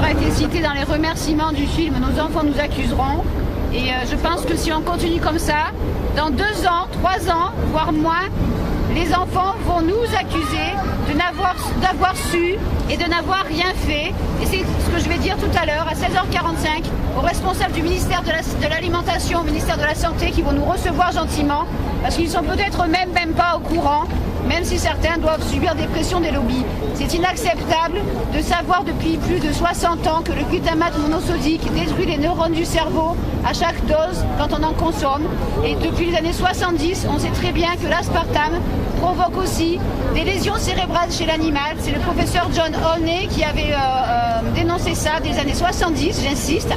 a été cité dans les remerciements du film « Nos enfants nous accuseront ». Et je pense que si on continue comme ça, dans 2 ans, 3 ans, voire moins, les enfants vont nous accuser d'avoir su et de n'avoir rien fait. Et c'est ce que je vais dire tout à l'heure, à 16h45, aux responsables du ministère de l'Alimentation, au ministère de la Santé, qui vont nous recevoir gentiment, parce qu'ils sont peut-être même pas au courant, même si certains doivent subir des pressions des lobbies. C'est inacceptable de savoir depuis plus de 60 ans que le glutamate monosodique détruit les neurones du cerveau à chaque dose quand on en consomme. Et depuis les années 70, on sait très bien que l'aspartame provoque aussi des lésions cérébrales chez l'animal. C'est le professeur John Olney qui avait dénoncé ça des années 70, j'insiste.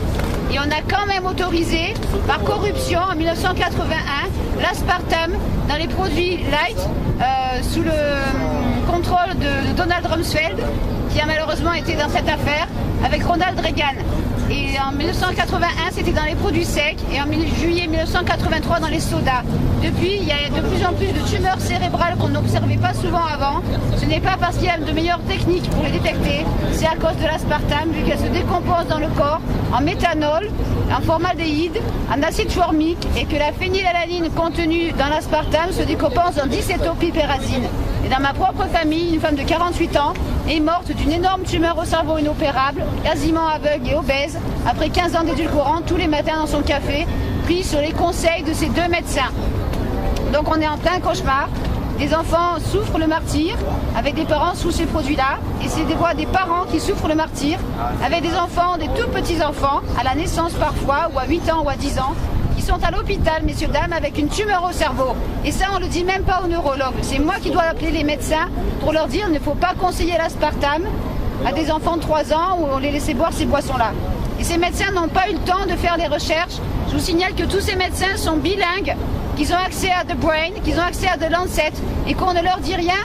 Et on a quand même autorisé, par corruption, en 1981, l'aspartame dans les produits light, sous le contrôle de Donald Rumsfeld, qui a malheureusement été dans cette affaire, avec Ronald Reagan. Et en 1981, c'était dans les produits secs, et en juillet 1983, dans les sodas. Depuis, il y a de plus en plus de tumeurs cérébrales qu'on n'observait pas souvent avant. Ce n'est pas parce qu'il y a de meilleures techniques pour les détecter, c'est à cause de l'aspartame, vu qu'elle se décompose dans le corps en méthanol, en formaldéhyde, en acide formique, et que la phénylalanine contenue dans l'aspartame se décompose en dicétopipérazine. Et dans ma propre famille, une femme de 48 ans est morte d'une énorme tumeur au cerveau inopérable, quasiment aveugle et obèse, après 15 ans d'édulcorant tous les matins dans son café, pris sur les conseils de ses 2 médecins. Donc on est en plein cauchemar. Les enfants souffrent le martyre avec des parents sous ces produits-là. Et c'est des parents qui souffrent le martyre avec des enfants, des tout petits enfants, à la naissance parfois, ou à 8 ans ou à 10 ans, qui sont à l'hôpital, messieurs, dames, avec une tumeur au cerveau. Et ça, on ne le dit même pas aux neurologues. C'est moi qui dois appeler les médecins pour leur dire qu'il ne faut pas conseiller l'aspartame à des enfants de 3 ans où on les laissait boire ces boissons-là. Et ces médecins n'ont pas eu le temps de faire les recherches. Je vous signale que tous ces médecins sont bilingues, qu'ils ont accès à The Brain, qu'ils ont accès à The Lancet, et qu'on ne leur dit rien.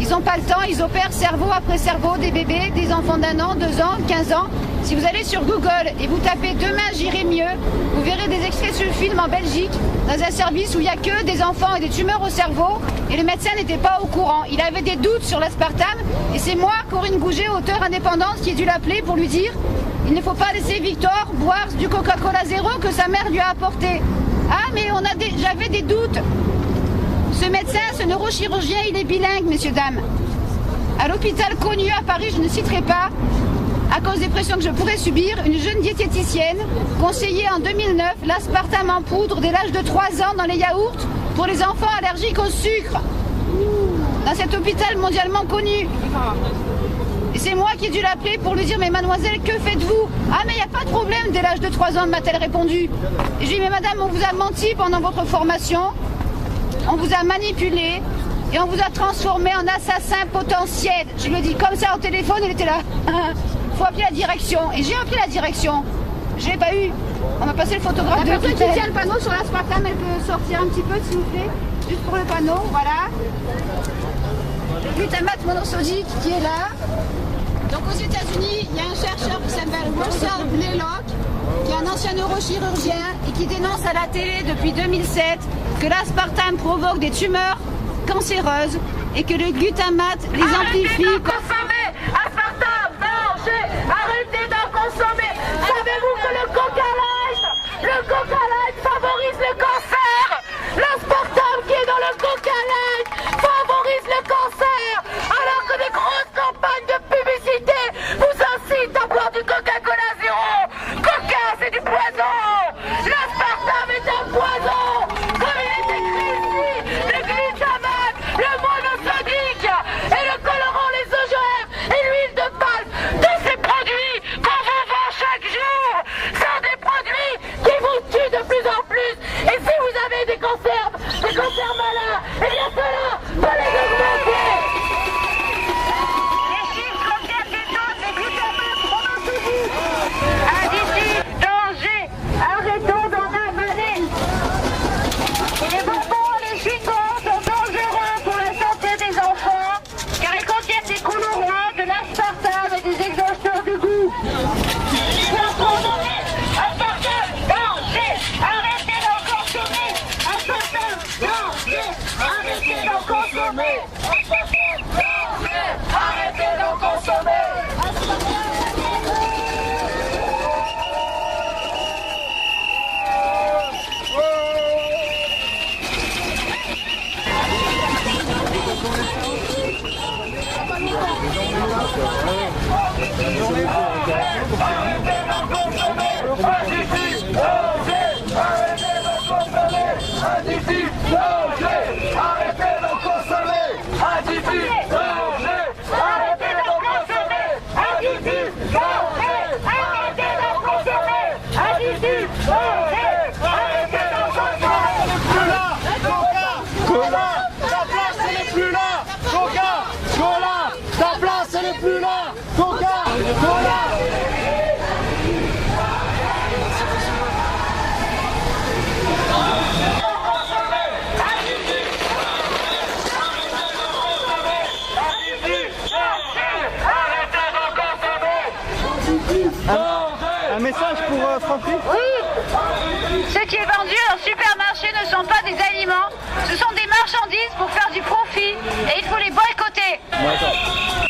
Ils n'ont pas le temps, ils opèrent cerveau après cerveau des bébés, des enfants d'1 an, 2 ans, 15 ans. Si vous allez sur Google et vous tapez « Demain j'irai mieux », vous verrez des extraits de ce film en Belgique, dans un service où il n'y a que des enfants et des tumeurs au cerveau, et le médecin n'était pas au courant. Il avait des doutes sur l'aspartame, et c'est moi, Corinne Gouget, auteure indépendante, qui ai dû l'appeler pour lui dire « Il ne faut pas laisser Victor boire du Coca-Cola zéro que sa mère lui a apporté. » Ah, mais j'avais des doutes. Ce médecin, ce neurochirurgien, il est bilingue, messieurs, dames. À l'hôpital connu à Paris, je ne citerai pas, à cause des pressions que je pourrais subir, une jeune diététicienne conseillait en 2009 l'aspartame en poudre dès l'âge de 3 ans dans les yaourts pour les enfants allergiques au sucre. Dans cet hôpital mondialement connu. Et c'est moi qui ai dû l'appeler pour lui dire « Mais mademoiselle, que faites-vous » ?»« Ah, mais il n'y a pas de problème dès l'âge de 3 ans, m'a-t-elle répondu. Et je lui ai dit « Mais madame, on vous a menti pendant votre formation, on vous a manipulé et on vous a transformé en assassin potentiel. » Je lui ai dit comme ça au téléphone, elle était là. Faut appeler la direction. Et j'ai appelé la direction. Je l'ai pas eu. On m'a passé le photographe de l'hôpital. La personne qui tient le panneau sur l'aspartame, elle peut sortir un petit peu, s'il vous plaît. Juste pour le panneau, voilà. Le glutamate monosodique qui est là. Donc aux États-Unis, il y a un chercheur qui s'appelle Russell Blaylock, qui est un ancien neurochirurgien et qui dénonce à la télé depuis 2007 que l'aspartame provoque des tumeurs cancéreuses et que le glutamate les amplifie. Arrêtez d'en consommer aspartame, mangez, arrêtez d'en consommer. Savez-vous que le Coca Light favorise le cancer? L'aspartame qui est dans le Coca Light favorise le cancer, alors que des grosses campagnes de publicité vous incitent à boire du Coca-Cola zéro. Coca, c'est du poison. L'aspartame est un poison. Comme il est écrit ici, le glutamate, le monosodique et le colorant lysogène Un message pour Francky? Oui. Ce qui est vendu en supermarché ne sont pas des aliments, ce sont des marchandises pour faire du profit et il faut les boycotter. D'accord.